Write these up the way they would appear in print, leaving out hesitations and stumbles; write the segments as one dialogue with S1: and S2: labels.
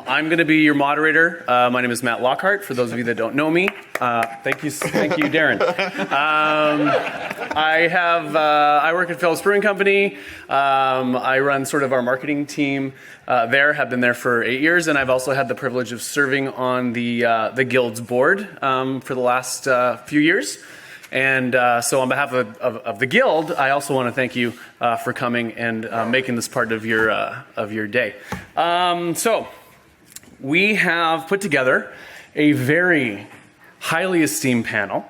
S1: I'm going to be your moderator. My name is Matt Lockhart, for those of you that don't know me. Thank you, Darren. I work at Phillips Brewing Company. I run sort of our marketing team there, have been there for 8 years, and I've also had the privilege of serving on the Guild's board for the last few years. And so on behalf of the Guild, I also want to thank you for coming and making this part of your day. So we have put together a very highly esteemed panel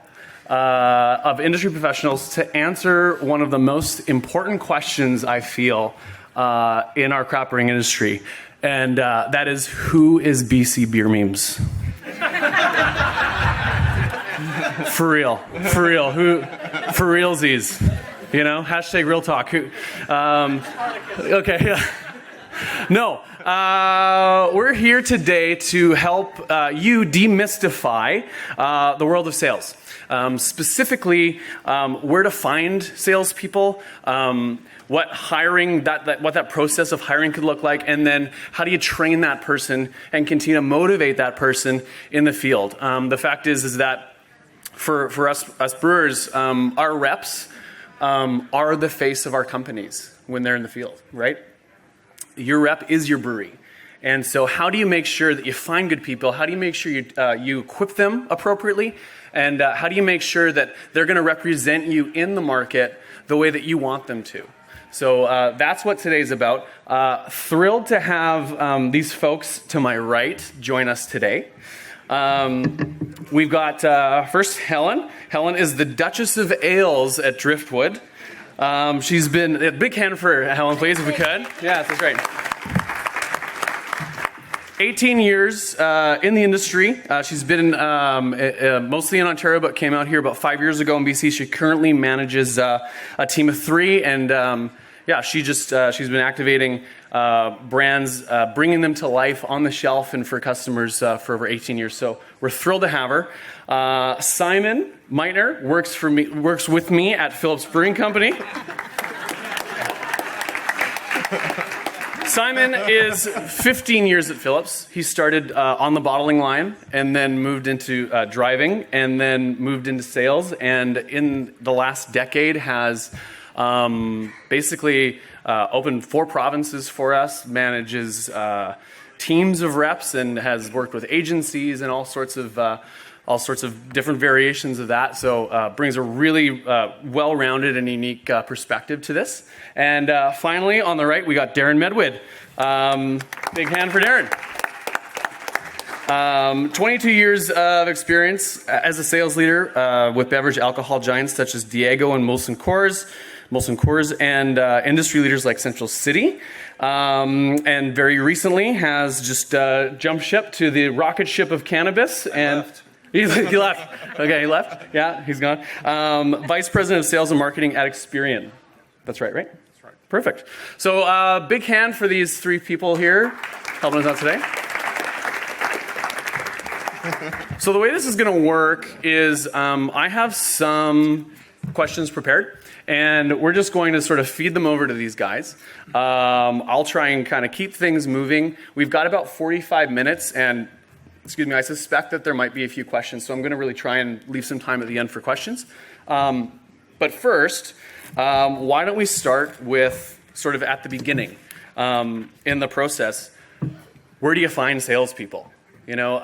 S1: of industry professionals to answer one of the most important questions I feel in our craft brewing industry, and that is, who is BC Beer Memes? For real, who, for realsies, you know, hashtag real talk. Okay, yeah. No, we're here today to help you demystify the world of sales. Specifically, where to find salespeople, what hiring, what that process of hiring could look like, and then how do you train that person and continue to motivate that person in the field. The fact is that for us brewers, our reps are the face of our companies when they're in the field, right? Your rep is your brewery. And so how do you make sure that you find good people? How do you make sure you equip them appropriately? And how do you make sure that they're going to represent you in the market the way that you want them to? So that's what today's about. Thrilled to have these folks to my right join us today. We've got first Helen. Helen is the Duchess of Ales at Driftwood. She's been a big hand for Helen, please, if we could. Yeah, that's great. 18 years in the industry. She's been mostly in Ontario, but came out here about 5 years ago in BC. She currently manages a team of 3, and she's been activating brands, bringing them to life on the shelf and for customers for over 18 years. So we're thrilled to have her. Simon Meitner works with me at Phillips Brewing Company. Simon is 15 years at Phillips. He started on the bottling line and then moved into driving and then moved into sales. And in the last decade has basically opened 4 provinces for us, manages teams of reps, and has worked with agencies and all sorts of different variations of that. So brings a really well-rounded and unique perspective to this. And finally, on the right, we got Darren Medwid. Big hand for Darren. 22 years of experience as a sales leader with beverage alcohol giants such as Diageo and Molson Coors, and industry leaders like Central City. And very recently has just jumped ship to the rocket ship of cannabis. And he left. Okay, he left. Yeah, he's gone. Vice President of Sales and Marketing at Experian. That's right? That's right. Perfect. So big hand for these 3 people here helping us out today. So the way this is going to work is I have some questions prepared, and we're just going to sort of feed them over to these guys. I'll try and kind of keep things moving. We've got about 45 minutes, and I suspect that there might be a few questions, so I'm going to really try and leave some time at the end for questions. But first, why don't we start with sort of at the beginning in the process. Where do you find salespeople? You know,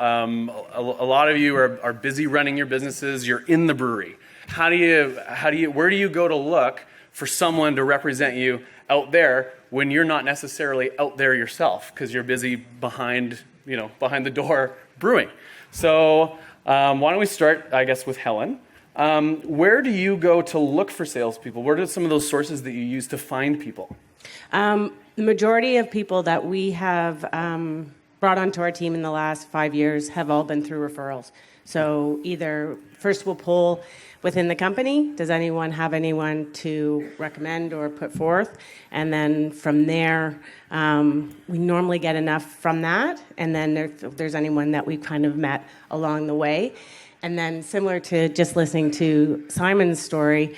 S1: a lot of you are busy running your businesses. You're in the brewery. Where do you go to look for someone to represent you out there when you're not necessarily out there yourself because you're busy behind the door brewing? So why don't we start, I guess, with Helen. Where do you go to look for salespeople? What are some of those sources that you use to find people?
S2: The majority of people that we have brought onto our team in the last 5 years have all been through referrals. So either first we'll poll within the company, does anyone have anyone to recommend or put forth? And then from there, we normally get enough from that. And then if there's anyone that we've kind of met along the way. And then similar to just listening to Simon's story,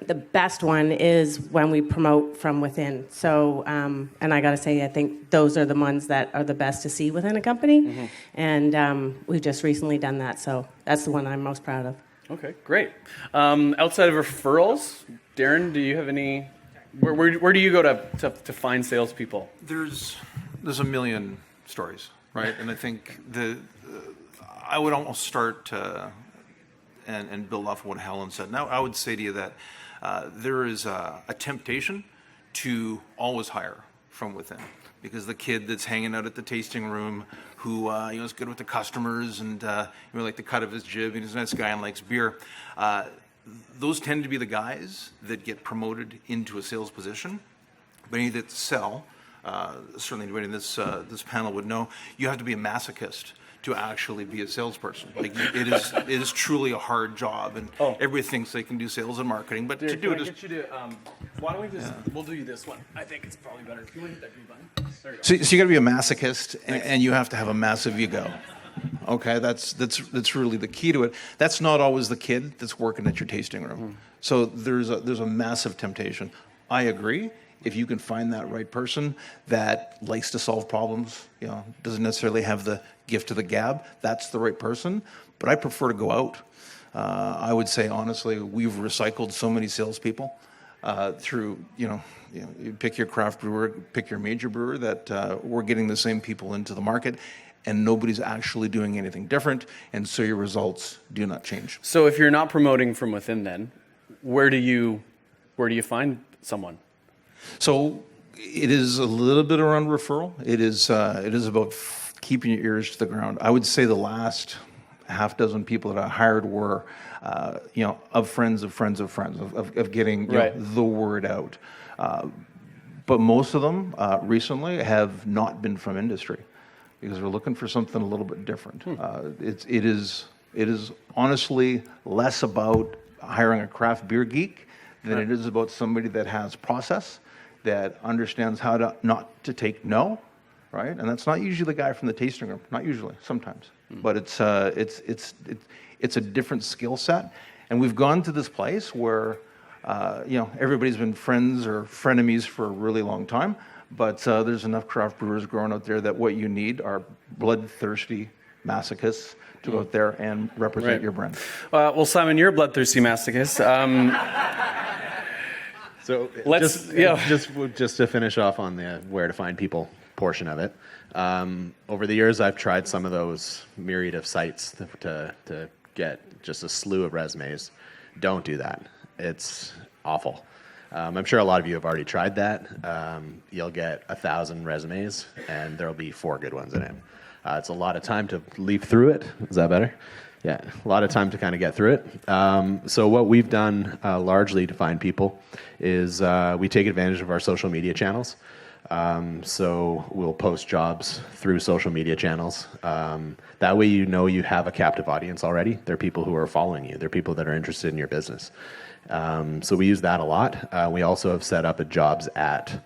S2: The best one is when we promote from within. So, and I got to say, I think those are the ones that are the best to see within a company. And we've just recently done that. So that's the one I'm most proud of.
S1: Okay, great. Outside of referrals, Darren, do you have any? Where do you go to find salespeople?
S3: There's a million stories, right? And I think I would almost start and build off of what Helen said. Now, I would say to you that there is a temptation to always hire from within, because the kid that's hanging out at the tasting room who is good with the customers and like the cut of his jib, and he's a nice guy and likes beer, those tend to be the guys that get promoted into a sales position. But any that sell, certainly anybody in this panel would know, you have to be a masochist to actually be a salesperson. Like, it is truly a hard job, and everybody thinks they can do sales and marketing, but to do it is...
S1: Why don't we just, we'll do this one. I think it's probably better. If you want to hit that green button. There you go.
S3: So you got to be a masochist, and you have to have a massive ego. Okay, that's really the key to it. That's not always the kid that's working at your tasting room. So there's a massive temptation. I agree. If you can find that right person that likes to solve problems, doesn't necessarily have the gift of the gab, that's the right person. But I prefer to go out. I would say, honestly, we've recycled so many salespeople through, you pick your craft brewer, pick your major brewer, that we're getting the same people into the market, and nobody's actually doing anything different, and so your results do not change.
S1: So if you're not promoting from within, then where do you find someone?
S3: So it is a little bit around referral. It is about keeping your ears to the ground. I would say the last half dozen people that I hired were, of friends of friends of friends, of getting the word out. But most of them recently have not been from industry, because we're looking for something a little bit different. It is honestly less about hiring a craft beer geek than it is about somebody that has process, that understands how to not to take no, right? And that's not usually the guy from the tasting room. Not usually, sometimes. But it's a different skill set, and we've gone to this place where everybody's been friends or frenemies for a really long time. But there's enough craft brewers growing out there that what you need are bloodthirsty masochists to go out there and represent your brand.
S1: Well, Simon, you're a bloodthirsty masochist.
S4: So just to finish off on the where to find people portion of it. Over the years, I've tried some of those myriad of sites to get just a slew of resumes. Don't do that. It's awful. I'm sure a lot of you have already tried that. You'll get 1,000 resumes, and there'll be 4 good ones in it. It's a lot of time to leaf through it. Is that better? Yeah, a lot of time to kind of get through it. So what we've done largely to find people is we take advantage of our social media channels. So we'll post jobs through social media channels. That way you have a captive audience already. They're people who are following you. They're people that are interested in your business. So we use that a lot. We also have set up a jobs at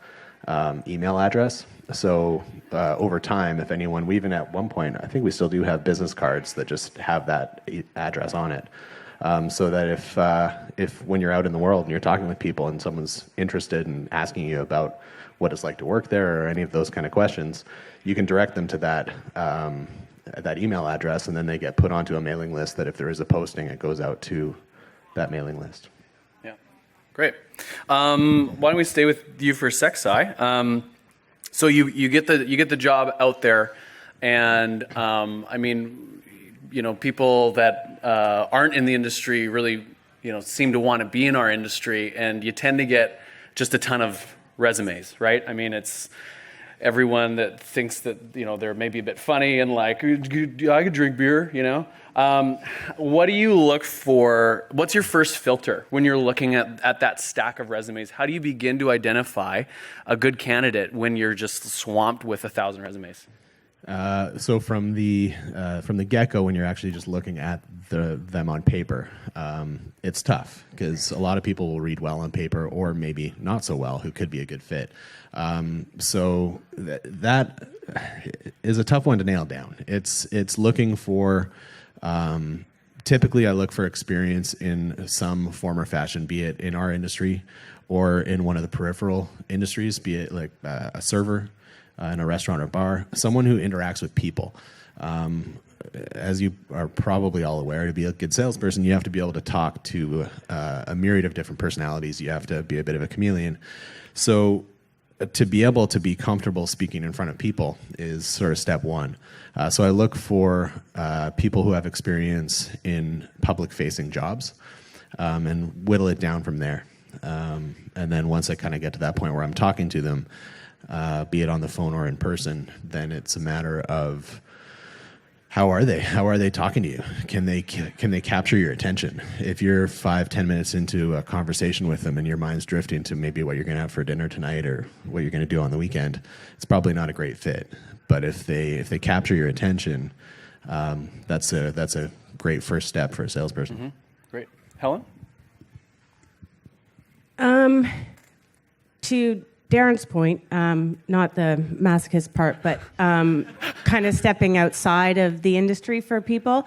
S4: email address. So over time, if anyone, we even at one point, I think we still do have business cards that just have that address on it. So that if when you're out in the world and you're talking with people and someone's interested in asking you about what it's like to work there or any of those kind of questions, you can direct them to that email address, and then they get put onto a mailing list that if there is a posting, it goes out to that mailing list.
S1: Yeah, great. Why don't we stay with you for a sec, Si? So you get the job out there, and people that aren't in the industry really seem to want to be in our industry, and you tend to get just a ton of resumes, right? I mean, it's everyone that thinks that they're maybe a bit funny and like, I could drink beer, What do you look for? What's your first filter when you're looking at that stack of resumes? How do you begin to identify a good candidate when you're just swamped with 1,000 resumes?
S4: So from the get-go, when you're actually just looking at them on paper, it's tough because a lot of people will read well on paper or maybe not so well who could be a good fit. So that is a tough one to nail down. It's looking for typically, I look for experience in some form or fashion, be it in our industry or in one of the peripheral industries, be it like a server in a restaurant or bar, someone who interacts with people. As you are probably all aware, to be a good salesperson, you have to be able to talk to a myriad of different personalities. You have to be a bit of a chameleon. So to be able to be comfortable speaking in front of people is sort of step one. So I look for people who have experience in public-facing jobs and whittle it down from there. And then once I kind of get to that point where I'm talking to them, be it on the phone or in person, then it's a matter of how are they talking to you? Can they capture your attention? If you're 5-10 minutes into a conversation with them and your mind's drifting to maybe what you're going to have for dinner tonight or what you're going to do on the weekend, it's probably not a great fit. But if they capture your attention, that's a great first step for a salesperson.
S1: Mm-hmm. Great. Helen?
S2: To Darren's point, not the masochist part, but kind of stepping outside of the industry for people,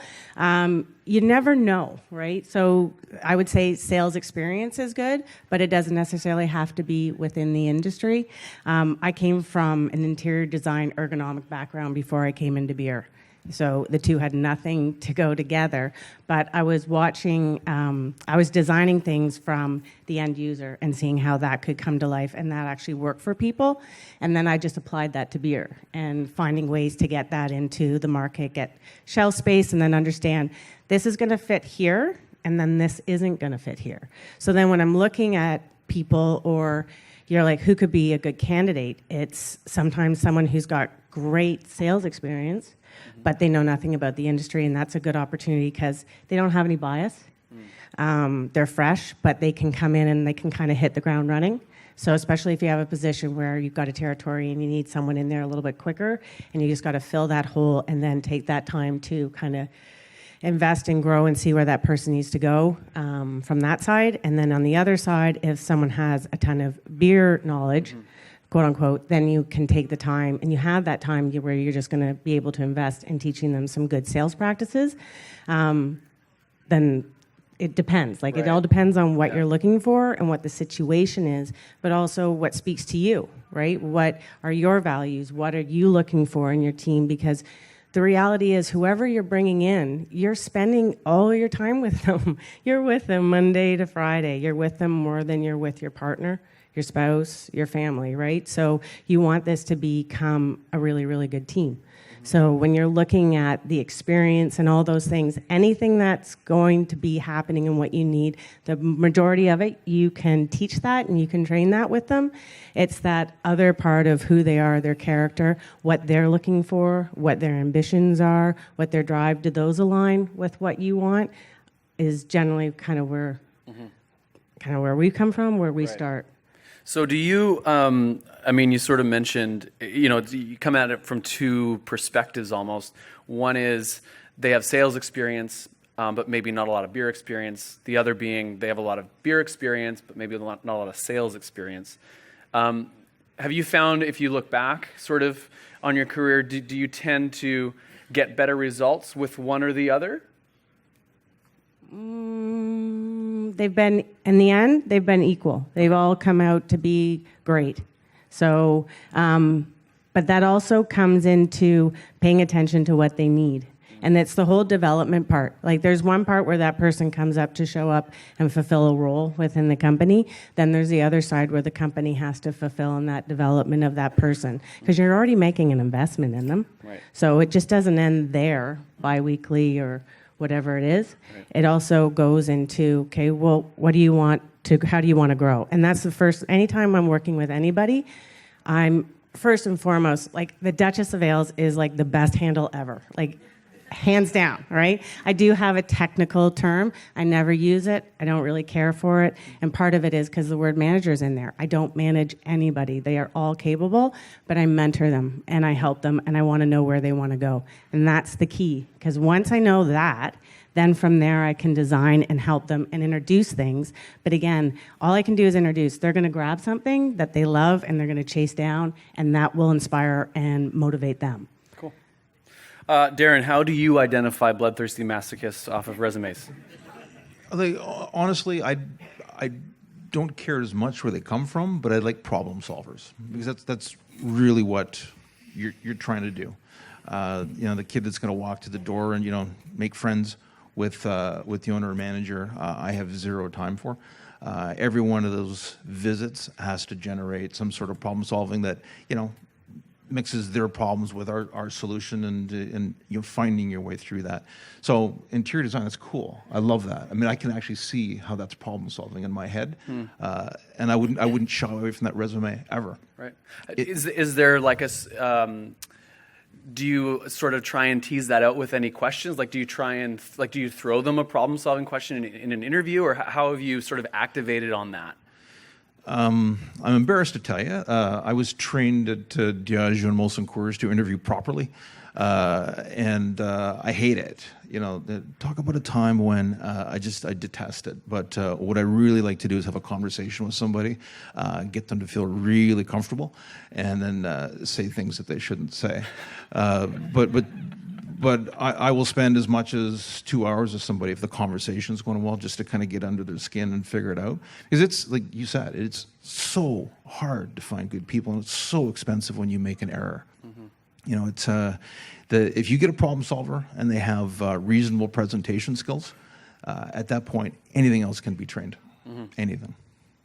S2: you never know, right? So I would say sales experience is good, but it doesn't necessarily have to be within the industry. I came from an interior design ergonomic background before I came into beer. So the two had nothing to go together, but I was watching, I was designing things from the end user and seeing how that could come to life and that actually work for people. And then I just applied that to beer and finding ways to get that into the market, get shelf space, and then understand this is going to fit here, and then this isn't going to fit here. So then when I'm looking at people, or you're like, who could be a good candidate? It's sometimes someone who's got great sales experience, but they know nothing about the industry, and that's a good opportunity because they don't have any bias. They're fresh, but they can come in and they can kind of hit the ground running. So especially if you have a position where you've got a territory and you need someone in there a little bit quicker, and you just got to fill that hole and then take that time to kind of invest and grow and see where that person needs to go from that side. And then on the other side, if someone has a ton of beer knowledge, quote unquote, then you can take the time and you have that time where you're just going to be able to invest in teaching them some good sales practices. Then it depends. Like It all depends on what you're looking for and what the situation is, but also what speaks to you, right? What are your values? What are you looking for in your team? Because the reality is whoever you're bringing in, you're spending all your time with them. You're with them Monday to Friday. You're with them more than you're with your partner, your spouse, your family, right? So you want this to become a really, really good team. So when you're looking at the experience and all those things, anything that's going to be happening and what you need, the majority of it, you can teach that and you can train that with them. It's that other part of who they are, their character, what they're looking for, what their ambitions are, what their drive, do those align with what you want, is generally kind of where we come from, where we start.
S1: So do you, you sort of mentioned, you come at it from two perspectives almost. One is they have sales experience, but maybe not a lot of beer experience. The other being they have a lot of beer experience, but maybe not a lot of sales experience. Have you found, if you look back sort of on your career, do you tend to get better results with one or the other?
S2: They've been, in the end, they've been equal. They've all come out to be great. So, but that also comes into paying attention to what they need. And it's the whole development part. Like there's one part where that person comes up to show up and fulfill a role within the company. Then there's the other side where the company has to fulfill in that development of that person. Because you're already making an investment in them.
S1: Right.
S2: So it just doesn't end there, bi-weekly or whatever it is. Right. It also goes into, okay, well, how do you want to grow? And that's the first, anytime I'm working with anybody, I'm first and foremost, like the Duchess of Ales is like the best handle ever. Like hands down, right? I do have a technical term. I never use it. I don't really care for it. And part of it is because the word manager is in there. I don't manage anybody. They are all capable, but I mentor them and I help them and I want to know where they want to go. And that's the key. Because once I know that, then from there I can design and help them and introduce things. But again, all I can do is introduce. They're going to grab something that they love and they're going to chase down, and that will inspire and motivate them.
S1: Darren, how do you identify bloodthirsty masochists off of resumes?
S3: Like, honestly, I don't care as much where they come from, but I like problem solvers because that's really what you're trying to do. The kid that's going to walk to the door and make friends with the owner or manager, I have zero time for. Every one of those visits has to generate some sort of problem solving that mixes their problems with our solution and finding your way through that. So interior design is cool. I love that. I mean, I can actually see how that's problem solving in my head, and I wouldn't shy away from that resume ever.
S1: Right. Is there like do you sort of try and tease that out with any questions? Like, do you throw them a problem solving question in an interview, or how have you sort of activated on that?
S3: I'm embarrassed to tell you, I was trained at Diageo and Molson Coors to interview properly, and I hate it. Talk about a time when I detest it. But what I really like to do is have a conversation with somebody, get them to feel really comfortable, and then say things that they shouldn't say. But I will spend as much as 2 hours with somebody if the conversation's going well, just to kind of get under their skin and figure it out. Because it's, like you said, it's so hard to find good people, and it's so expensive when you make an error. It's if you get a problem solver and they have reasonable presentation skills, at that point, anything else can be trained. Anything.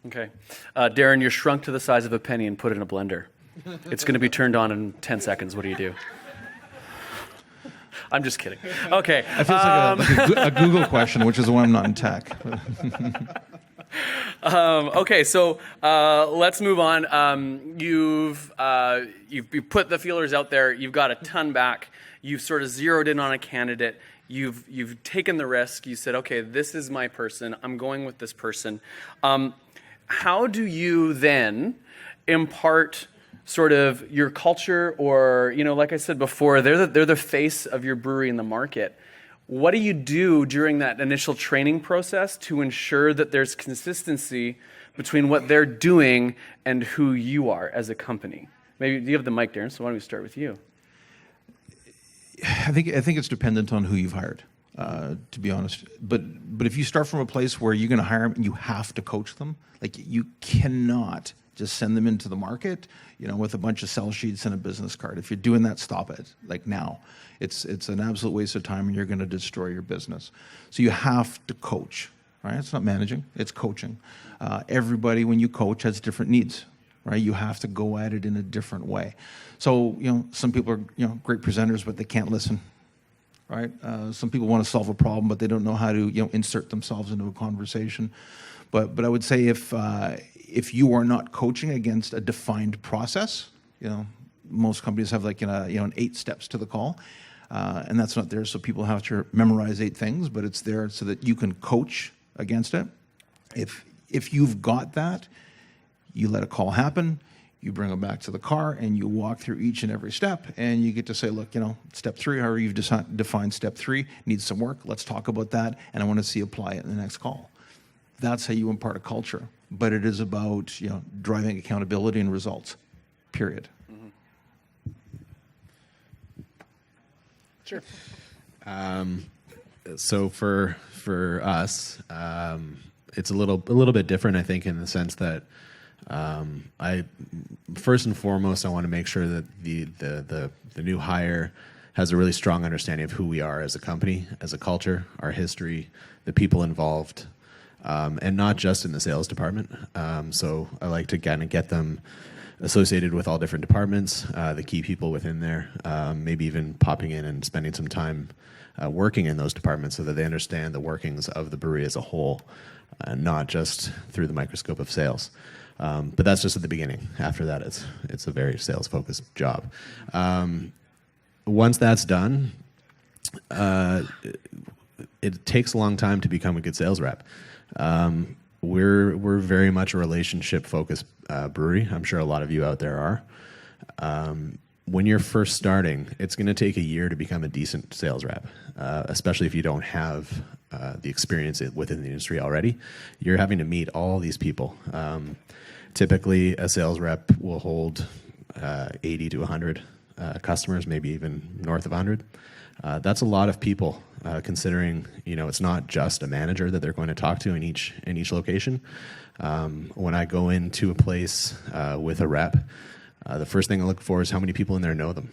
S1: Okay. Darren, you're shrunk to the size of a penny and put in a blender. It's going to be turned on in 10 seconds. What do you do? I'm just kidding. Okay.
S3: It feels like a Google question, which is why I'm not in tech.
S1: Okay, so let's move on. You've put the feelers out there. You've got a ton back. You've sort of zeroed in on a candidate. You've taken the risk. You said, okay, this is my person. I'm going with this person. How do you then impart sort of your culture, or like I said before, they're the face of your brewery in the market. What do you do during that initial training process to ensure that there's consistency between what they're doing and who you are as a company? Maybe you have the mic, Darren, so why don't we start with you?
S3: I think it's dependent on who you've hired, to be honest. But if you start from a place where you're going to hire them and you have to coach them, like you cannot just send them into the market, with a bunch of sell sheets and a business card. If you're doing that, stop it. Like now, it's an absolute waste of time, and you're going to destroy your business. So you have to coach, right? It's not managing; it's coaching. Everybody, when you coach, has different needs, right? You have to go at it in a different way. So some people are great presenters, but they can't listen, right? Some people want to solve a problem, but they don't know how to insert themselves into a conversation. But I would say if you are not coaching against a defined process, most companies have like an 8 steps to the call, and that's not there. So people have to memorize 8 things, but it's there so that you can coach against it. If you've got that, you let a call happen, you bring them back to the car, and you walk through each and every step, and you get to say, look, step 3, however you've defined step 3, needs some work. Let's talk about that, and I want to see you apply it in the next call. That's how you impart a culture. But it is about driving accountability and results, period.
S1: Sure.
S4: So for us, it's a little bit different, I think, in the sense that I first and foremost I want to make sure that the new hire has a really strong understanding of who we are as a company, as a culture, our history, the people involved. And not just in the sales department. So I like to kind of get them associated with all different departments, the key people within there, maybe even popping in and spending some time working in those departments so that they understand the workings of the brewery as a whole, not just through the microscope of sales. But that's just at the beginning. After that, it's a very sales-focused job. Once that's done, it takes a long time to become a good sales rep. We're very much a relationship-focused brewery. I'm sure a lot of you out there are. When you're first starting, it's going to take a year to become a decent sales rep, especially if you don't have the experience within the industry already. You're having to meet all these people. Typically, a sales rep will hold 80 to 100 customers, maybe even north of 100. That's a lot of people, considering it's not just a manager that they're going to talk to in each location. When I go into a place with a rep, the first thing I look for is how many people in there know them.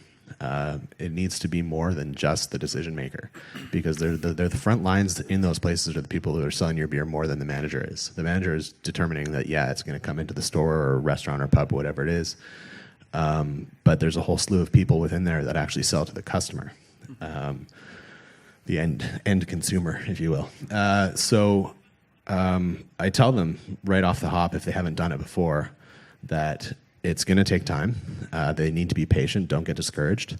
S4: It needs to be more than just the decision maker, because they're the front lines in those places are the people that are selling your beer more than the manager is. The manager is determining that, it's going to come into the store or restaurant or pub, whatever it is. But there's a whole slew of people within there that actually sell to the customer, the end consumer, if you will. So I tell them right off the hop, if they haven't done it before, that it's going to take time. They need to be patient. Don't get discouraged.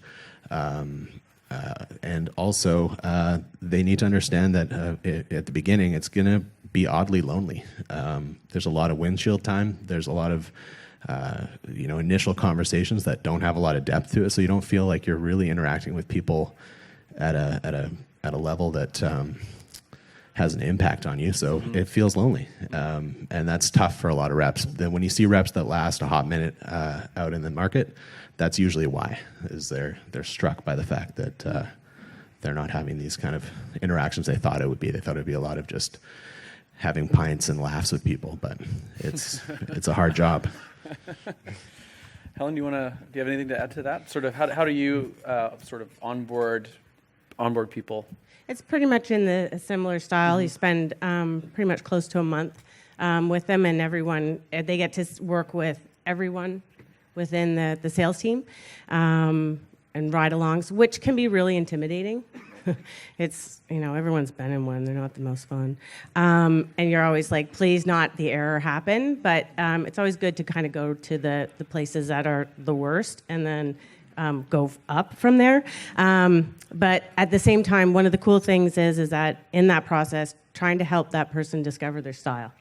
S4: And also, they need to understand that at the beginning, it's going to be oddly lonely. There's a lot of windshield time. There's a lot of initial conversations that don't have a lot of depth to it, so you don't feel like you're really interacting with people at a level that has an impact on you. So it feels lonely, and that's tough for a lot of reps. Then when you see reps that last a hot minute out in the market, that's usually why, is they're struck by the fact that they're not having these kind of interactions they thought it would be. They thought it would be a lot of just having pints and laughs with people, but it's a hard job.
S1: Helen, do you have anything to add to that? Sort of how do you sort of onboard people?
S2: It's pretty much in a similar style. You spend pretty much close to a month with them, and everyone, they get to work with everyone within the sales team and ride-alongs, which can be really intimidating. It's, everyone's been in one. They're not the most fun. And you're always like, please not the error happen. But it's always good to kind of go to the places that are the worst and then go up from there. But at the same time, one of the cool things is that in that process, trying to help that person discover their style.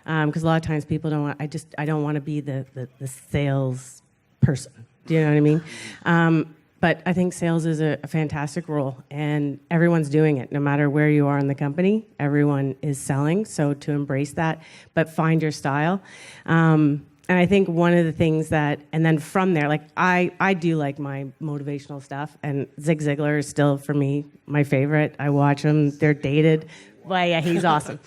S2: Because a lot of times people don't want, I don't want to be the sales person. Do you know what I mean? But I think sales is a fantastic role, and everyone's doing it. No matter where you are in the company, everyone is selling, so to embrace that, but find your style. And I think one of the things that, and then from there, like I do like my motivational stuff, and Zig Ziglar is still, for me, my favorite. I watch them. They're dated. Well, yeah, he's awesome.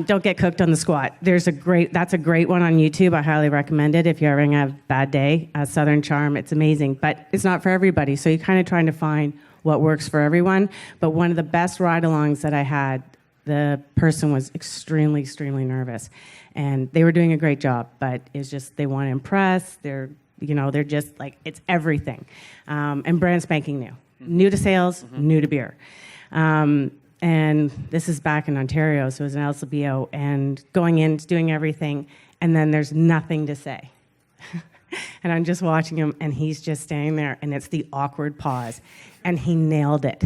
S2: Don't get cooked on the squat. That's a great one on YouTube. I highly recommend it if you're having a bad day. Southern Charm, it's amazing, but it's not for everybody. So you're kind of trying to find what works for everyone. But one of the best ride-alongs that I had, the person was extremely, extremely nervous, and they were doing a great job. But it's just they want to impress. They're just like, it's everything, and brand spanking new to sales, new to beer. And this is back in Ontario, so it was an LCBO, and going in, doing everything, and then there's nothing to say. And I'm just watching him, and he's just standing there, and it's the awkward pause. And he nailed it.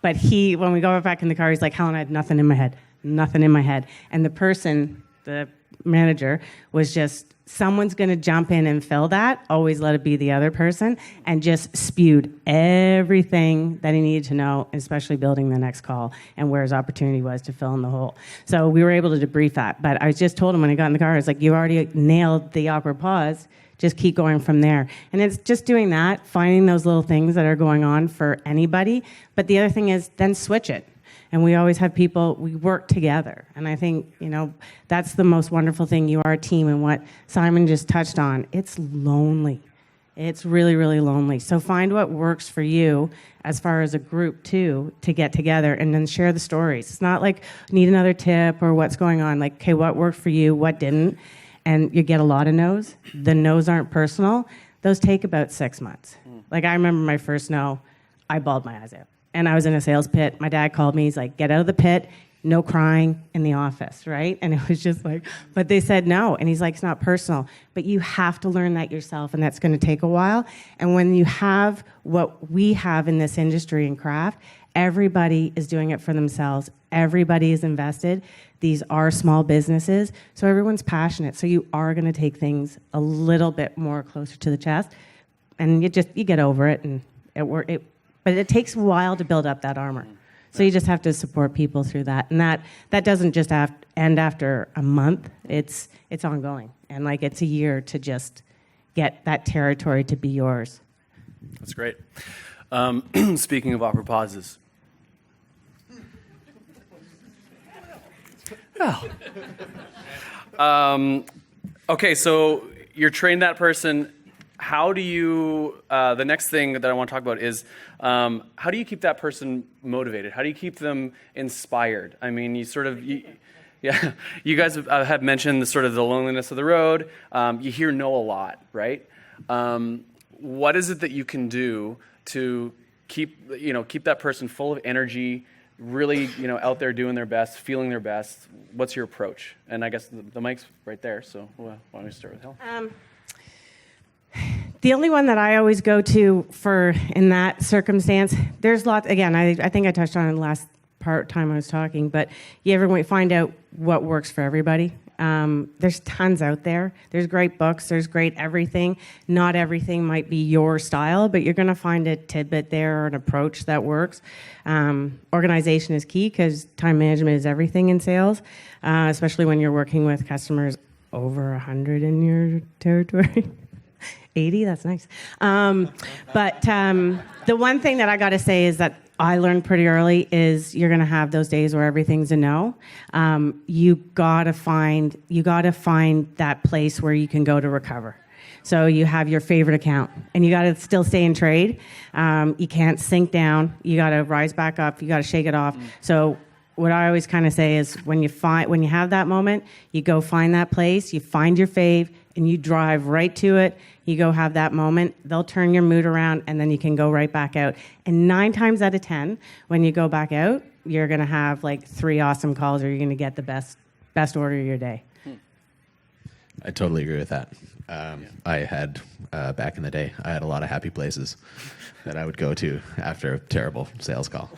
S2: When we go back in the car, he's like, Helen, I had nothing in my head. And the person, the manager, was just, someone's going to jump in and fill that, always let it be the other person, and just spewed everything that he needed to know, especially building the next call and where his opportunity was to fill in the hole. So we were able to debrief that. But I just told him when I got in the car, I was like, you already nailed the awkward pause. Just keep going from there. And it's just doing that, finding those little things that are going on for anybody. But the other thing is then switch it. And we always have people, we work together. And I think, that's the most wonderful thing. You are a team, and what Simon just touched on, it's lonely. It's really, really lonely. So find what works for you as far as a group, too, to get together and then share the stories. It's not like, need another tip or what's going on. Like, okay, what worked for you, what didn't? And you get a lot of no's. The no's aren't personal. Those take about 6 months. Like, I remember my first no, I bawled my eyes out. And I was in a sales pit. My dad called me. He's like, get out of the pit. No crying in the office, right? And it was just like, but they said no. And he's like, it's not personal. But you have to learn that yourself, and that's going to take a while. And when you have what we have in this industry and craft, everybody is doing it for themselves. Everybody is invested. These are small businesses. So everyone's passionate. So you are going to take things a little bit more closer to the chest. And you get over it, and but it takes a while to build up that armor. So you just have to support people through that. And that doesn't just end after a month. It's ongoing. And like, it's a year to just get that territory to be yours.
S1: That's great. Speaking of awkward pauses. Oh. Okay, so you're trained that person. How do you, the next thing that I want to talk about is, how do you keep that person motivated? How do you keep them inspired? I mean, you guys have mentioned the sort of the loneliness of the road. You hear no a lot, right? What is it that you can do to keep that person full of energy, really, out there doing their best, feeling their best? What's your approach? And I guess the mic's right there, so why don't we start with Hel?
S2: The only one that I always go to for in that circumstance, there's lots, again, I think I touched on it last time I was talking, but you ever find out what works for everybody? There's tons out there. There's great books. There's great everything. Not everything might be your style, but you're going to find a tidbit there or an approach that works. Organization is key because time management is everything in sales, especially when you're working with customers over 100 in your territory. 80, that's nice. But the one thing that I got to say is that I learned pretty early is you're going to have those days where everything's a no. You got to find that place where you can go to recover. So you have your favorite account, and you got to still stay in trade. You can't sink down. You got to rise back up. You got to shake it off. So what I always kind of say is when you have that moment, you go find that place, you find your fave, and you drive right to it. You go have that moment. They'll turn your mood around, and then you can go right back out. And 9 times out of 10, when you go back out, you're going to have like 3 awesome calls, or you're going to get the best order of your day.
S4: I totally agree with that. I had, back in the day, I had a lot of happy places that I would go to after a terrible sales call.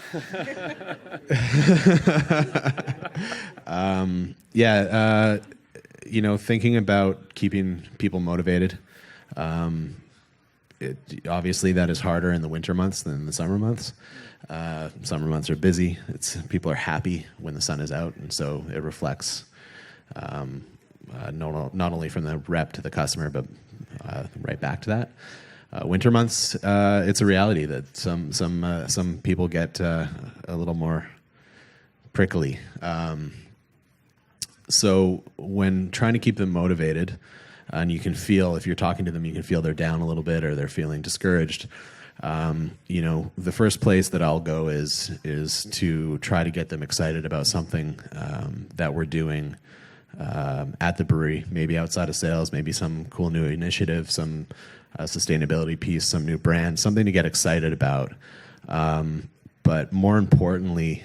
S4: Thinking about keeping people motivated, obviously that is harder in the winter months than the summer months. Summer months are busy. People are happy when the sun is out, and so it reflects not only from the rep to the customer, but right back to that. Winter months, it's a reality that some people get a little more prickly. So when trying to keep them motivated, and you can feel, if you're talking to them, you can feel they're down a little bit or they're feeling discouraged. The first place that I'll go is to try to get them excited about something that we're doing at the brewery, maybe outside of sales, maybe some cool new initiative, some sustainability piece, some new brand, something to get excited about. But more importantly,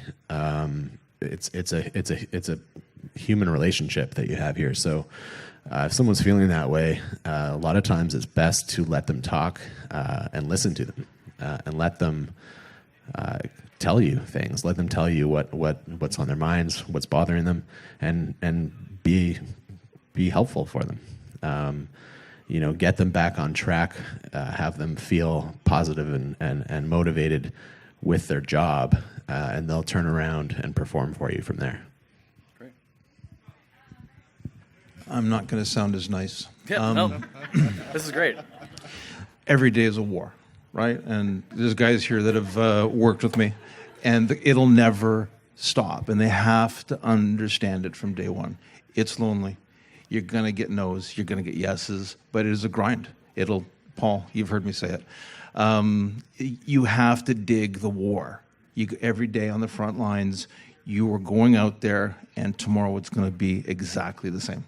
S4: it's a human relationship that you have here. So if someone's feeling that way, a lot of times it's best to let them talk and listen to them and let them tell you things. Let them tell you what's on their minds, what's bothering them, and be helpful for them. Get them back on track, have them feel positive and motivated with their job, and they'll turn around and perform for you from there.
S1: Great.
S3: I'm not going to sound as nice.
S1: Yeah, no, this is great.
S3: Every day is a war, right? And there's guys here that have worked with me, and it'll never stop. And they have to understand it from day one. It's lonely. You're going to get no's. You're going to get yeses. But it is a grind. Paul, you've heard me say it. You have to dig the war. Every day on the front lines, you are going out there, and tomorrow it's going to be exactly the same.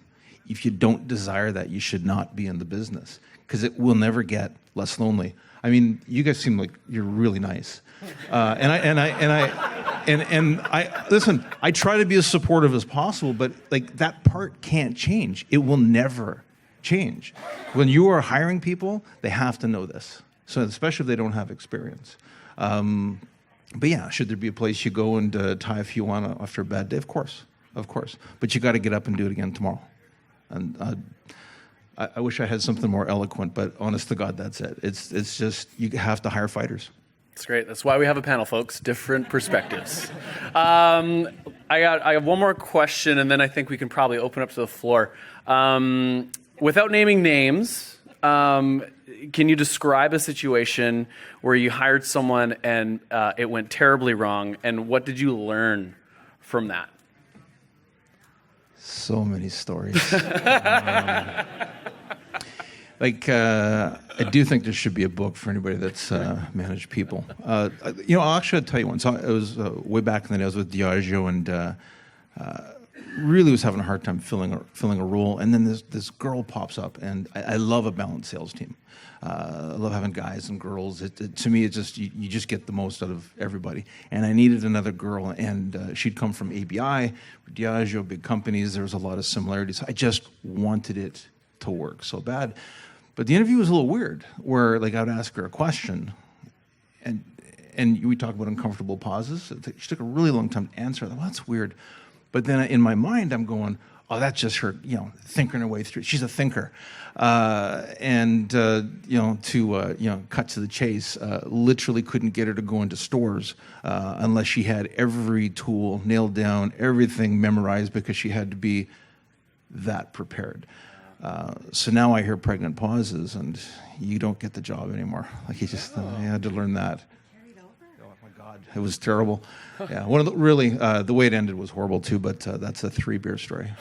S3: If you don't desire that, you should not be in the business, because it will never get less lonely. I mean, you guys seem like you're really nice, and I listen. I try to be as supportive as possible, but like that part can't change. It will never change. When you are hiring people, they have to know this. So especially if they don't have experience. But yeah, should there be a place you go and tie a few on after a bad day? Of course. But you got to get up and do it again tomorrow. And I wish I had something more eloquent, but honest to God, that's it. It's just, you have to hire fighters.
S1: That's great. That's why we have a panel, folks. Different perspectives. I have one more question, and then I think we can probably open up to the floor. Without naming names, can you describe a situation where you hired someone and it went terribly wrong, and what did you learn from that?
S3: So many stories. I do think there should be a book for anybody that's managed people. Actually, I'll tell you one. So it was way back in the day. I was with Diageo and really was having a hard time filling a role. And then this girl pops up, and I love a balanced sales team. I love having guys and girls. To me, it's just you just get the most out of everybody. And I needed another girl, and she'd come from ABI, Diageo, big companies. There was a lot of similarities. I just wanted it to work so bad. But the interview was a little weird, where I would ask her a question, and we talk about uncomfortable pauses. She took a really long time to answer. I thought, well, that's weird. But then in my mind, I'm going, oh, that's just her, thinking her way through. She's a thinker. To cut to the chase, literally couldn't get her to go into stores unless she had every tool nailed down, everything memorized, because she had to be that prepared. So now I hear pregnant pauses, and you don't get the job anymore. You had to learn that. Oh my God, it was terrible. Yeah, the way it ended was horrible too. But that's a 3-beer story.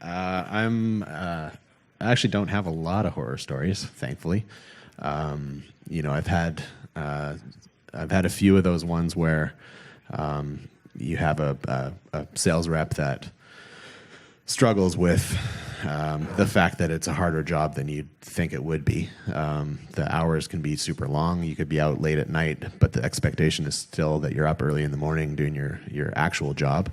S4: I actually don't have a lot of horror stories, thankfully. I've had a few of those ones where you have a sales rep that struggles with the fact that it's a harder job than you'd think it would be. The hours can be super long. You could be out late at night, but the expectation is still that you're up early in the morning doing your actual job.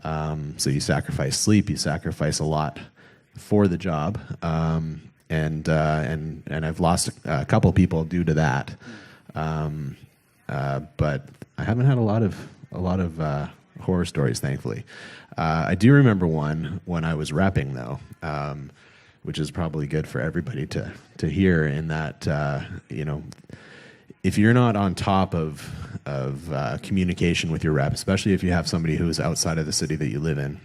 S4: So you sacrifice sleep, you sacrifice a lot for the job, and I've lost a couple people due to that. But I haven't had a lot of horror stories, thankfully. I do remember one when I was repping, though, which is probably good for everybody to hear, in that if you're not on top of communication with your rep, especially if you have somebody who is outside of the city that you live in,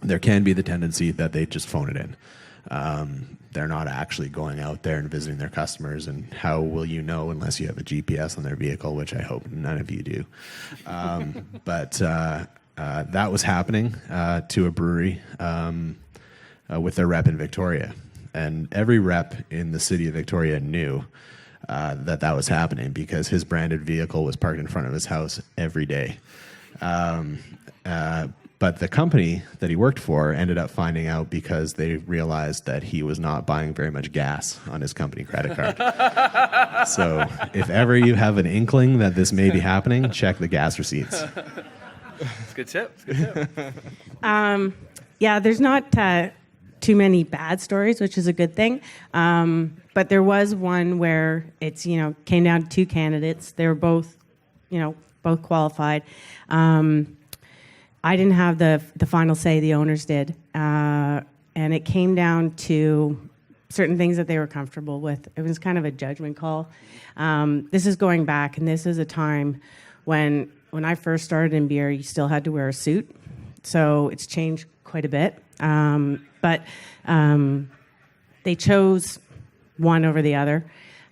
S4: there can be the tendency that they just phone it in. They're not actually going out there and visiting their customers, and how will you know unless you have a GPS on their vehicle, which I hope none of you do. But that was happening to a brewery with their rep in Victoria. And every rep in the city of Victoria knew that was happening, because his branded vehicle was parked in front of his house every day. But the company that he worked for ended up finding out, because they realized that he was not buying very much gas on his company credit card. So if ever you have an inkling that this may be happening, check the gas receipts.
S1: That's a good tip.
S2: There's not too many bad stories, which is a good thing. But there was one where it's, came down to 2 candidates. They were both qualified. I didn't have the final say, the owners did. And it came down to certain things that they were comfortable with. It was kind of a judgment call. This is going back, and this is a time when I first started in beer, you still had to wear a suit. So it's changed quite a bit. But they chose one over the other.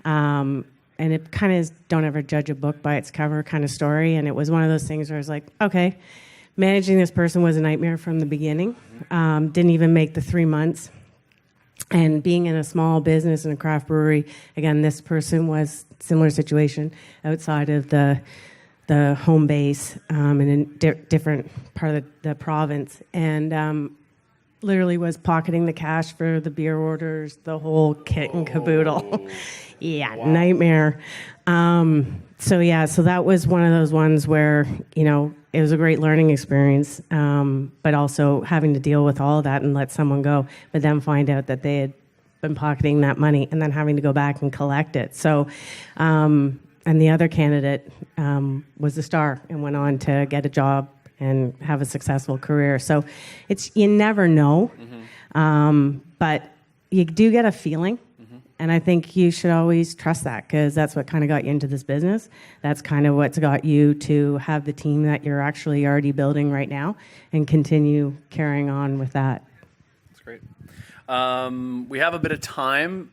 S2: And it kind of is, don't ever judge a book by its cover kind of story. And it was one of those things where I was like, okay, managing this person was a nightmare from the beginning. Didn't even make the 3 months. And being in a small business in a craft brewery, again, this person was similar situation outside of the home base in a different part of the province. And literally was pocketing the cash for the beer orders, the whole kit and caboodle. Yeah, wow. Nightmare. So that was one of those ones where, it was a great learning experience, but also having to deal with all of that and let someone go, but then find out that they had been pocketing that money and then having to go back and collect it. So, and the other candidate was the star and went on to get a job and have a successful career. So you never know, but you do get a feeling. And I think you should always trust that, because that's what kind of got you into this business. That's kind of what's got you to have the team that you're actually already building right now and continue carrying on with that.
S1: That's great. We have a bit of time.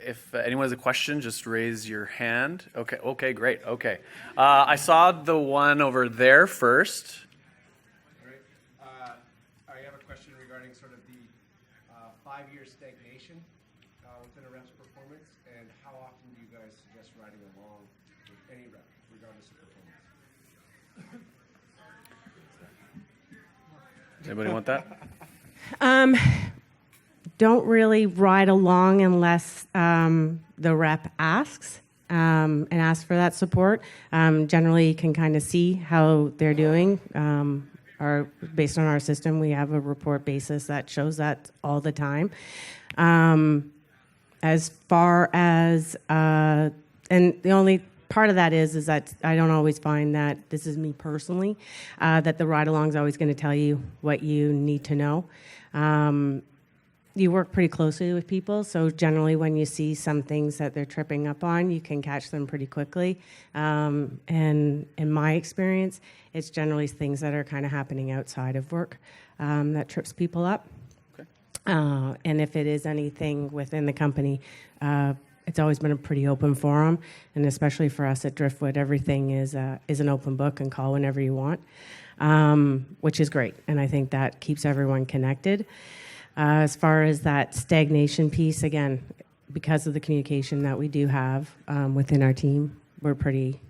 S1: If anyone has a question, just raise your hand. Okay, great. Okay. I saw the one over there first.
S5: I have a question regarding sort of the 5-year stagnation within a rep's performance, and how often do you guys suggest riding along with any rep, regardless of performance?
S1: Anybody want that?
S2: Don't really ride along unless the rep asks and asks for that support. Generally, you can kind of see how they're doing. Based on our system, we have a report basis that shows that all the time. As far as, and the only part of that is that I don't always find that, this is me personally, that the ride-along is always going to tell you what you need to know. You work pretty closely with people, so generally when you see some things that they're tripping up on, you can catch them pretty quickly. And in my experience, it's generally things that are kind of happening outside of work that trips people up.
S1: Okay.
S2: And if it is anything within the company, it's always been a pretty open forum, and especially for us at Driftwood, everything is an open book and call whenever you want, which is great, and I think that keeps everyone connected. As far as that stagnation piece, again, because of the communication that we do have within our team, we're pretty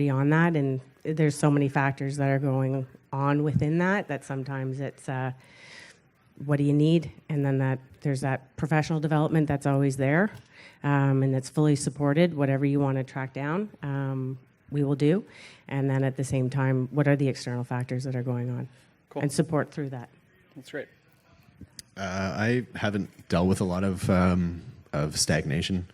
S2: on that, and there's so many factors that are going on within that sometimes it's what do you need, and then that there's that professional development that's always there, and that's fully supported. Whatever you want to track down, we will do, and then at the same time, what are the external factors that are going on, and support through that.
S1: That's great.
S4: I haven't dealt with a lot of stagnation,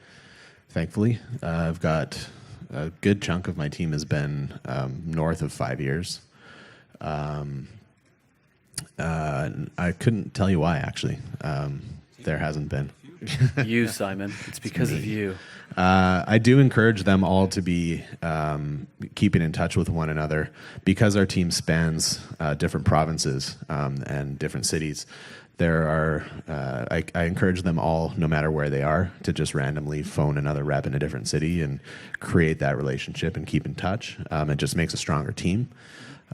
S4: thankfully. I've got a good chunk of my team has been north of 5 years. I couldn't tell you why, actually. There hasn't been.
S1: You, Simon. It's because of you.
S4: I do encourage them all to be keeping in touch with one another because our team spans different provinces and different cities. There are, I encourage them all, no matter where they are, to just randomly phone another rep in a different city and create that relationship and keep in touch. It just makes a stronger team.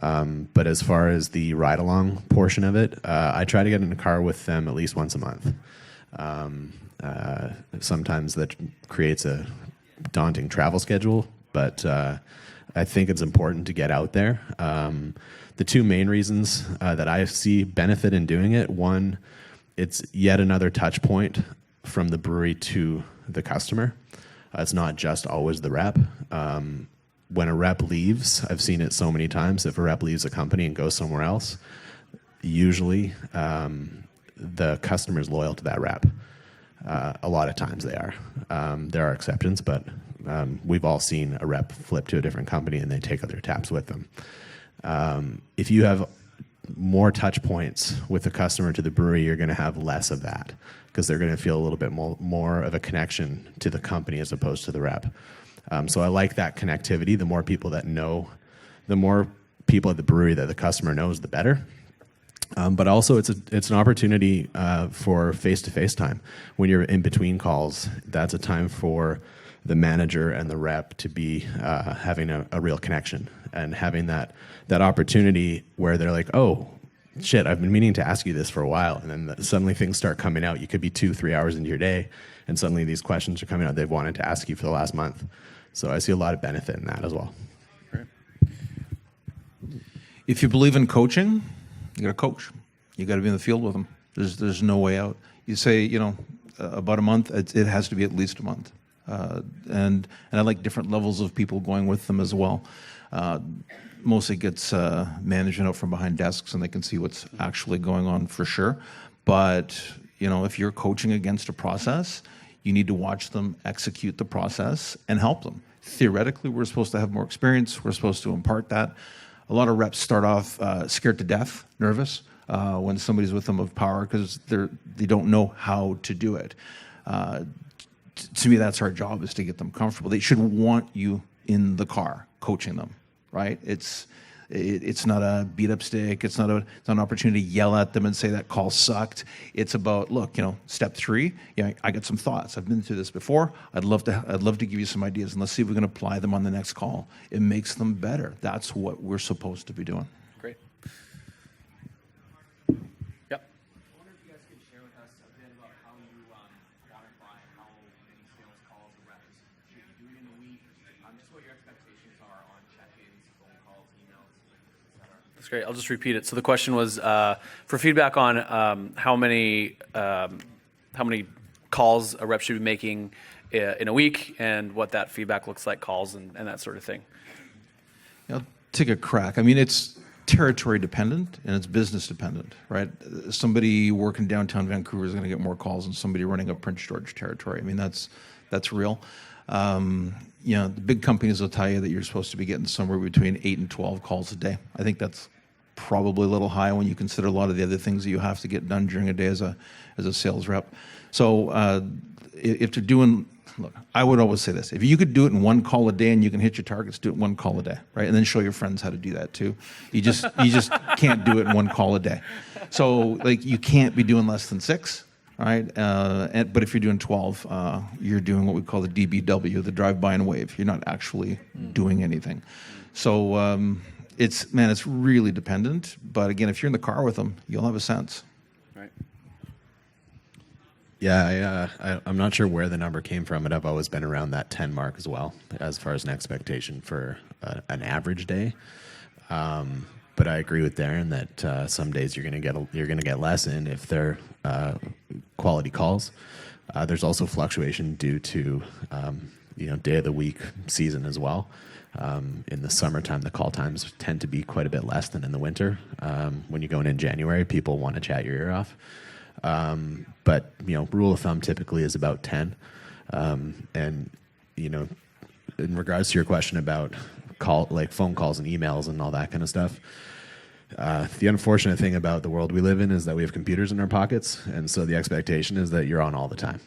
S4: But as far as the ride-along portion of it, I try to get in a car with them at least once a month. Sometimes that creates a daunting travel schedule, but I think it's important to get out there. The two main reasons that I see benefit in doing it, one, it's yet another touch point from the brewery to the customer. It's not just always the rep. When a rep leaves, I've seen it so many times, if a rep leaves a company and goes somewhere else, usually the customer is loyal to that rep. A lot of times they are. There are exceptions, but we've all seen a rep flip to a different company and they take other taps with them. If you have more touch points with the customer to the brewery, you're going to have less of that because they're going to feel a little bit more of a connection to the company as opposed to the rep. So I like that connectivity. The more people that know, the more people at the brewery that the customer knows, the better. But also it's an opportunity for face-to-face time. When you're in between calls, that's a time for the manager and the rep to be having a real connection and having that opportunity where they're like, oh, shit, I've been meaning to ask you this for a while. And then suddenly things start coming out. You could be 2-3 hours into your day, and suddenly these questions are coming out they've wanted to ask you for the last month. So I see a lot of benefit in that as well.
S1: Right.
S3: If you believe in coaching, you got to coach. You got to be in the field with them. There's no way out. You say, about a month. It has to be at least a month. And I like different levels of people going with them as well. Mostly gets management out from behind desks, and they can see what's actually going on for sure. But if you're coaching against a process, you need to watch them execute the process and help them. Theoretically, we're supposed to have more experience. We're supposed to impart that. A lot of reps start off scared to death, nervous when somebody's with them of power because they don't know how to do it. To me, that's our job, is to get them comfortable. They should want you in the car coaching them, right? It's not a beat up stick. It's not an opportunity to yell at them and say that call sucked. It's about, look, step 3. I got some thoughts. I've been through this before. I'd love to give you some ideas, and let's see if we can apply them on the next call. It makes them better. That's what we're supposed to be doing.
S1: Great. Yep.
S6: I wonder if you guys could share with us a bit about how you quantify how many sales calls a rep should be doing in a week, just what your expectations are on check-ins, phone calls, emails, etc.
S1: That's great. I'll just repeat it. So the question was for feedback on how many calls a rep should be making in a week, and what that feedback looks like, calls and that sort of thing.
S3: I'll take a crack. I mean, it's territory dependent and it's business dependent, right? Somebody working downtown Vancouver is going to get more calls than somebody running a Prince George territory. I mean, that's real. The big companies will tell you that you're supposed to be getting somewhere between 8 and 12 calls a day. I think that's probably a little high when you consider a lot of the other things that you have to get done during a day as a sales rep. So if you're doing, look, I would always say this: if you could do it in 1 call a day and you can hit your targets, do it 1 call a day, right? And then show your friends how to do that too. You just can't do it in 1 call a day. So you can't be doing less than 6. All right, but if you're doing 12, you're doing what we call the DBW, the drive by and wave. You're not actually doing anything. So it's really dependent. But again, if you're in the car with them, you'll have a sense.
S1: Right.
S4: Yeah, I'm not sure where the number came from, but I've always been around that 10 mark as well, as far as an expectation for an average day. But I agree with Darren that some days you're going to get less in if they're quality calls. There's also fluctuation due to day of the week, season as well. In the summertime, the call times tend to be quite a bit less than in the winter. When you're going in January, people want to chat your ear off. But rule of thumb typically is about 10. And in regards to your question about phone calls and emails and all that kind of stuff, the unfortunate thing about the world we live in is that we have computers in our pockets, and so the expectation is that you're on all the time.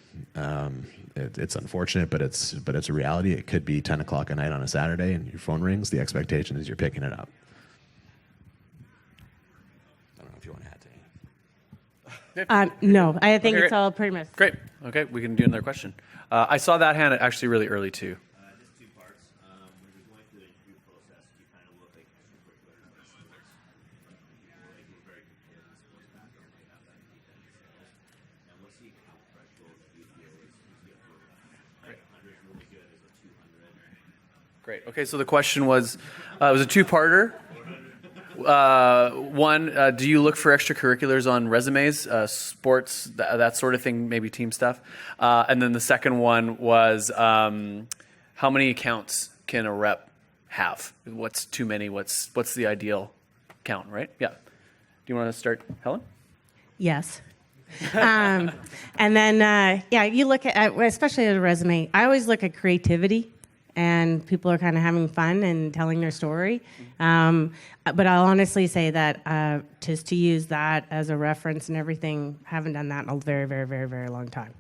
S4: It's unfortunate, but it's a reality. It could be 10 o'clock at night on a Saturday and your phone rings. The expectation is you're picking it up. I don't know if you want to add to anything.
S2: No, I think
S1: Okay,
S2: it's all pretty much.
S1: Great. Okay, we can do another question. I saw that hand actually really early too.
S6: Just 2 parts. When you're going through the interview process, do you kind of look like extracurriculars or sports? Like you're very competitive in sports background, they have that deep end sales. And what's the account threshold that you feel is good for 100 is really good, is a 200?
S1: Great. Okay, so the question was, it was a 2-parter. One, do you look for extracurriculars on resumes, sports, that sort of thing, maybe team stuff? And then the second one was, how many accounts can a rep have? What's too many? What's the ideal count, right? Yeah. Do you want to start, Helen?
S2: Yes. And then, you look at, especially at a resume, I always look at creativity, and people are kind of having fun and telling their story. But I'll honestly say that just to use that as a reference and everything, haven't done that in a very, very, very, very long time.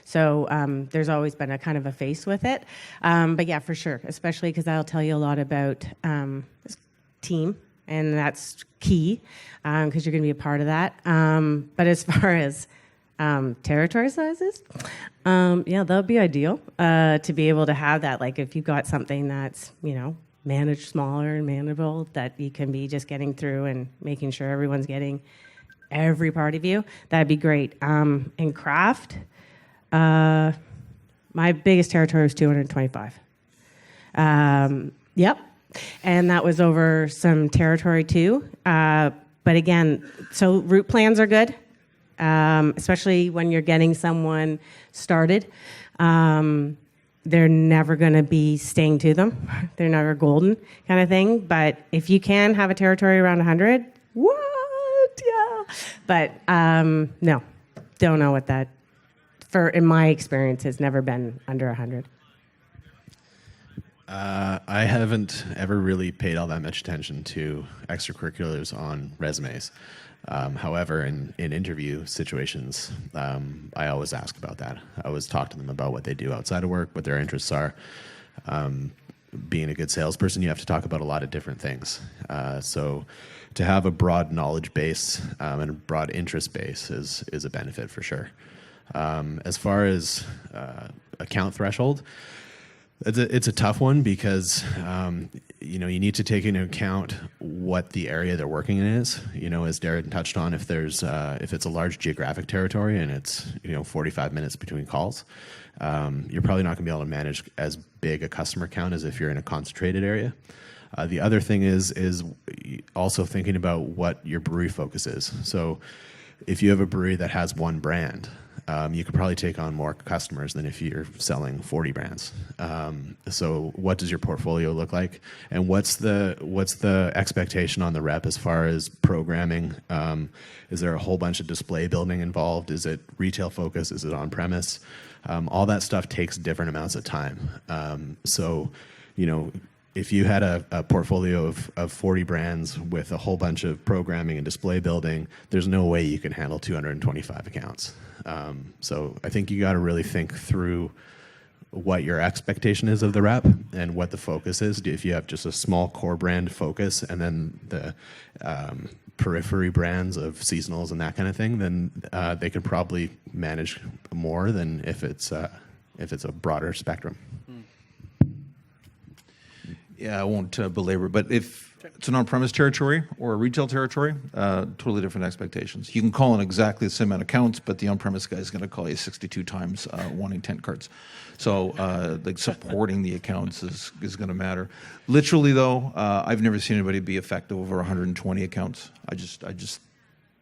S2: So there's always been a kind of a face with it. But yeah, for sure, especially because that'll tell you a lot about team, and that's key because you're going to be a part of that. But as far as territory sizes, that would be ideal to be able to have that. Like if you've got something that's, managed smaller and manageable, that you can be just getting through and making sure everyone's getting every part of you, that'd be great. In craft, my biggest territory was 225. Yep. And that was over some territory too. But again, so route plans are good. Especially when you're getting someone started. They're never going to be staying to them. They're never golden kind of thing. But if you can have a territory around 100, what? Yeah. But no, don't know what that, in my experience, has never been under 100.
S4: I haven't ever really paid all that much attention to extracurriculars on resumes. However, in interview situations, I always ask about that. I always talk to them about what they do outside of work, what their interests are. being a good salesperson, you have to talk about a lot of different things. So to have a broad knowledge base and a broad interest base is a benefit for sure. As far as account threshold, it's a tough one because you need to take into account what the area they're working in is. As Darren touched on, if it's a large geographic territory and it's 45 minutes between calls, you're probably not going to be able to manage as big a customer count as if you're in a concentrated area. The other thing is also thinking about what your brewery focus is. So if you have a brewery that has one brand, you could probably take on more customers than if you're selling 40 brands. So what does your portfolio look like? And what's the expectation on the rep as far as programming? Is there a whole bunch of display building involved? Is it retail focus? Is it on premise? All that stuff takes different amounts of time. So if you had a portfolio of 40 brands with a whole bunch of programming and display building, there's no way you can handle 225 accounts. So I think you got to really think through what your expectation is of the rep and what the focus is. If you have just a small core brand focus and then the periphery brands of seasonals and that kind of thing, then they could probably manage more than if it's a broader spectrum.
S3: Yeah, I won't belabor, but if it's an on-premise territory or a retail territory, totally different expectations. You can call in exactly the same amount of counts, but the on-premise guy is going to call you 62 times wanting 10 carts. So supporting the accounts is going to matter. Literally, though, I've never seen anybody be effective over 120 accounts. I just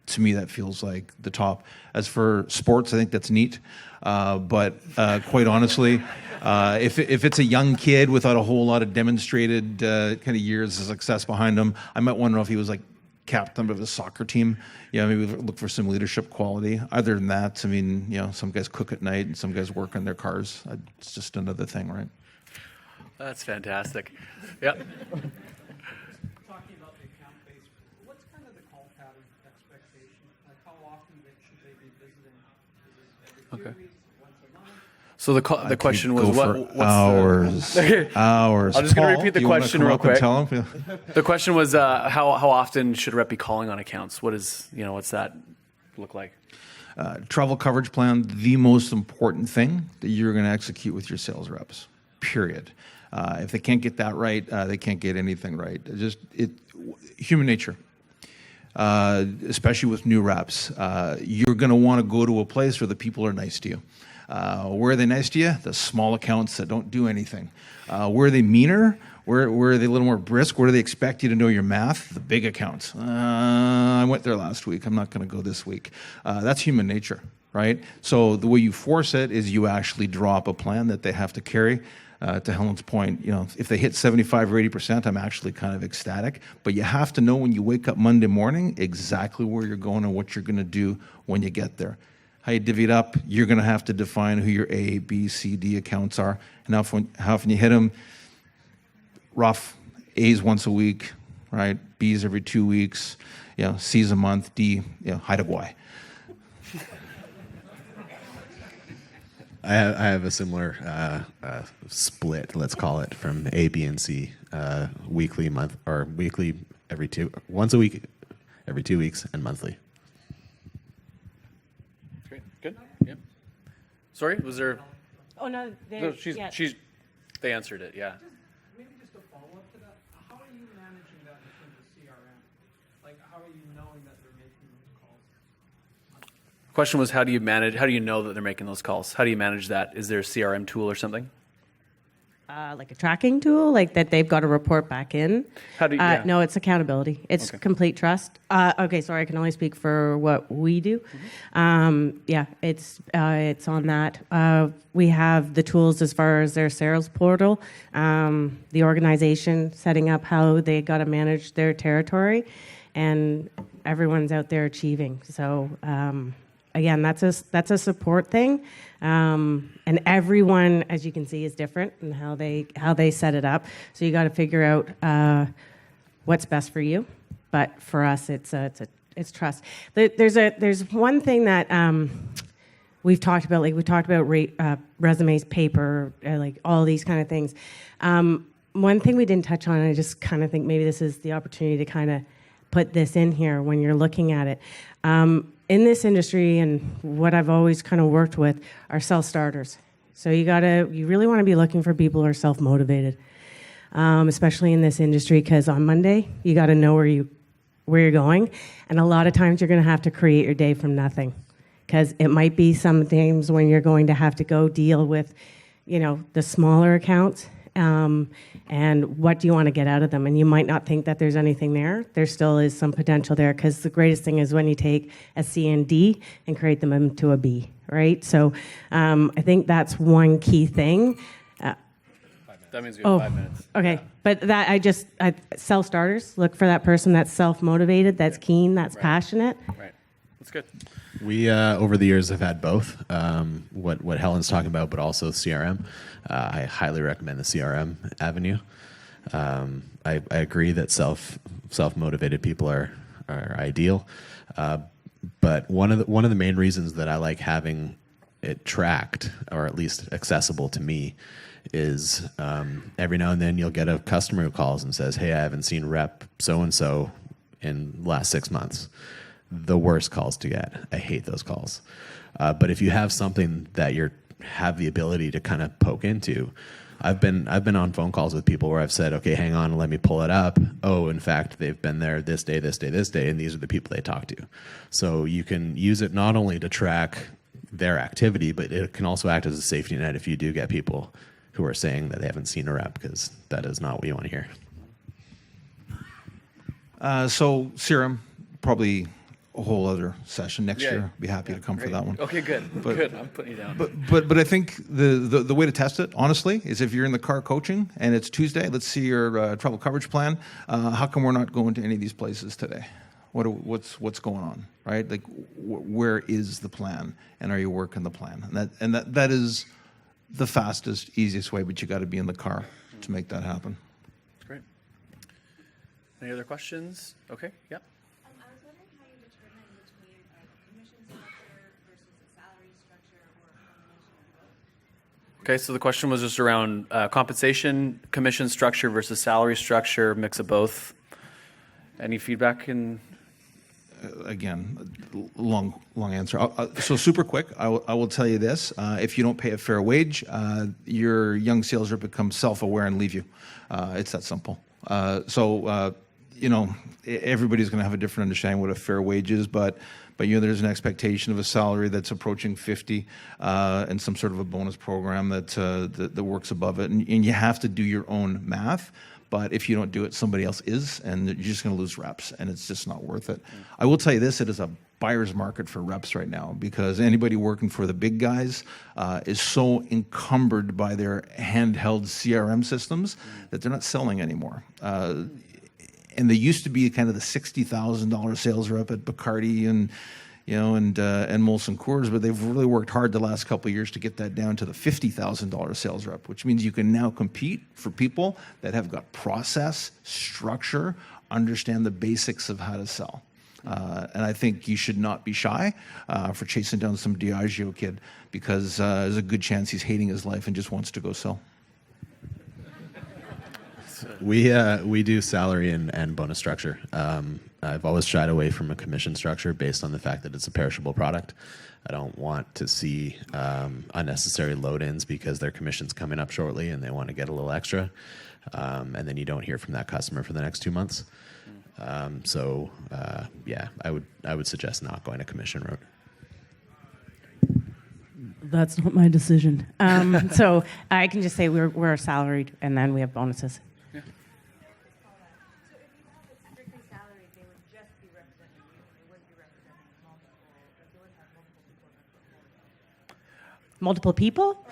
S3: to me, that feels like the top. As for sports, I think that's neat. But quite honestly, if it's a young kid without a whole lot of demonstrated kind of years of success behind him, I might want to know if he was like captain of a soccer team. Maybe look for some leadership quality. Other than that, I mean, some guys cook at night and some guys work on their cars. It's just another thing, right?
S1: That's fantastic. Yep.
S7: Talking about the account base, what's kind of the call pattern expectation? Like how often should they be visiting? Is it every 2 weeks, once a month?
S1: So the question was what's
S3: hours. Hours.
S1: I'm just going to repeat the
S3: you wanna
S1: question
S3: come
S1: real
S3: up and
S1: quick.
S3: tell 'em?
S1: The question was how often should a rep be calling on accounts? What's that look like?
S3: Travel coverage plan, the most important thing that you're going to execute with your sales reps, period. If they can't get that right, they can't get anything right. Human nature, especially with new reps. You're going to want to go to a place where the people are nice to you. Where are they nice to you? The small accounts that don't do anything. Where are they meaner? Where are they a little more brisk? Where do they expect you to know your math? The big accounts. I went there last week. I'm not going to go this week. That's human nature, right? So the way you force it is you actually drop a plan that they have to carry. To Helen's point, if they hit 75 or 80%, I'm actually kind of ecstatic. But you have to know when you wake up Monday morning exactly where you're going and what you're going to do when you get there. How you divvy it up, you're going to have to define who your A, B, C, D accounts are. And how often you hit them, rough. A's once a week, right? B's every 2 weeks. C's a month. D, hi to Guay.
S4: I have a similar split, let's call it, from A, B, and C, weekly, once a week, every 2 weeks, and monthly.
S1: Great. Good. Yep. Sorry, was there?
S2: Oh no,
S1: They answered it. Yeah.
S7: Maybe just a follow-up to that. How are you managing that in terms of CRM? Like, how are you knowing that they're making those calls?
S1: Question was how do you know that they're making those calls? How do you manage that? Is there a CRM tool or something?
S2: Like a tracking tool, like that they've got to report back in.
S1: How do you?
S2: No, it's accountability. It's complete trust. Okay, sorry, I can only speak for what we do. It's on that. We have the tools as far as their sales portal, the organization setting up how they got to manage their territory, and everyone's out there achieving. So again, that's a support thing. And everyone, as you can see, is different in how they set it up. So you got to figure out what's best for you. But for us, it's trust. There's one thing that we've talked about. Like we talked about resumes, paper, like all these kind of things. one thing we didn't touch on, and I just kind of think maybe this is the opportunity to kind of put this in here when you're looking at it. In this industry, and what I've always kind of worked with, are self-starters. So you really want to be looking for people who are self-motivated, especially in this industry, because on Monday, you got to know where you're going. And a lot of times you're going to have to create your day from nothing, because it might be some times when you're going to have to go deal with, the smaller accounts, and what do you want to get out of them? And you might not think that there's anything there. There still is some potential there, because the greatest thing is when you take a C and D and create them into a B, right? So I think that's one key thing.
S1: That means we have 5 minutes.
S2: Okay, but that self-starters, look for that person that's self-motivated, that's keen, that's passionate.
S1: Right. That's good.
S4: We over the years have had both. What Helen's talking about, but also CRM. I highly recommend the CRM avenue. I agree that self-motivated people are ideal, but one of the main reasons that I like having it tracked, or at least accessible to me, is every now and then you'll get a customer who calls and says, "Hey, I haven't seen rep so and so in the last 6 months." The worst calls to get. I hate those calls. But if you have something that you have the ability to kind of poke into, I've been on phone calls with people where I've said, "Okay, hang on, let me pull it up. Oh, in fact, they've been there this day, this day, this day, and these are the people they talk to." So you can use it not only to track their activity, but it can also act as a safety net if you do get people who are saying that they haven't seen a rep, because that is not what you want to hear.
S3: So CRM, probably a whole other session next year. Be happy to come for that one.
S1: Okay, good. Good. I'm putting you down.
S3: But I think the way to test it, honestly, is if you're in the car coaching and it's Tuesday, let's see your travel coverage plan. How come we're not going to any of these places today? What's going on, right? Like, where is the plan, and are you working the plan? And that is the fastest, easiest way, but you got to be in the car to make that happen.
S1: That's great. Any other questions? Okay, yeah.
S8: I was wondering how you determine between a commission structure versus a salary structure or a combination of both.
S1: Okay, so the question was just around compensation, commission structure versus salary structure, mix of both. Any feedback?
S3: Again, long answer. So super quick, I will tell you this. If you don't pay a fair wage, your young sales rep becomes self-aware and leave you. It's that simple. Everybody's going to have a different understanding what a fair wage is, but there's an expectation of a salary that's approaching 50 and some sort of a bonus program that works above it. And you have to do your own math. But if you don't do it, somebody else is, and you're just going to lose reps, and it's just not worth it. I will tell you this, it is a buyer's market for reps right now, because anybody working for the big guys is so encumbered by their handheld CRM systems that they're not selling anymore. And they used to be kind of the $60,000 sales rep at Bacardi and Molson Coors, but they've really worked hard the last couple of years to get that down to the $50,000 sales rep, which means you can now compete for people that have got process, structure, understand the basics of how to sell. And I think you should not be shy for chasing down some Diageo kid, because there's a good chance he's hating his life and just wants to go sell.
S4: We do salary and bonus structure. I've always shied away from a commission structure based on the fact that it's a perishable product. I don't want to see unnecessary load-ins because their commission's coming up shortly and they want to get a little extra, and then you don't hear from that customer for the next 2 months. I would suggest not going a commission route.
S2: That's not my decision. So I can just say we're salaried, and then we have bonuses. Multiple people?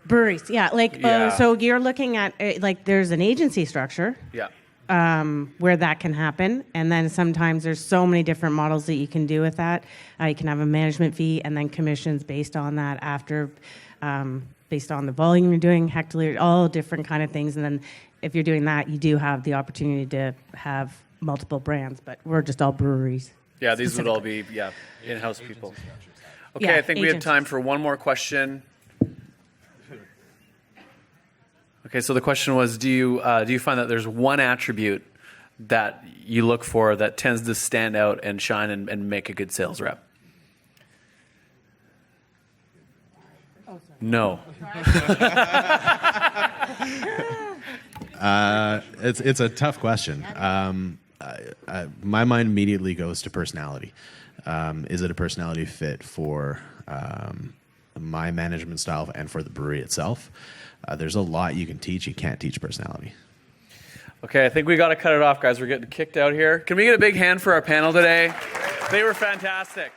S2: Breweries, yeah. So you're looking at, there's an agency structure.
S1: Yeah.
S2: Where that can happen. And then sometimes there's so many different models that you can do with that. You can have a management fee and then commissions based on that after, based on the volume you're doing, hectoliter, all different kind of things. And then if you're doing that, you do have the opportunity to have multiple brands, but we're just all breweries.
S1: Yeah, these would all be, in-house people. Okay,
S2: Yeah,
S1: I think we have
S2: agencies.
S1: time for one more question. Okay, so the question was, do you find that there's one attribute that you look for that tends to stand out and shine and make a good sales rep? No.
S4: It's a tough question. My mind immediately goes to personality. Is it a personality fit for my management style and for the brewery itself? There's a lot you can teach. You can't teach personality.
S1: Okay, I think we got to cut it off, guys. We're getting kicked out here. Can we get a big hand for our panel today? They were fantastic.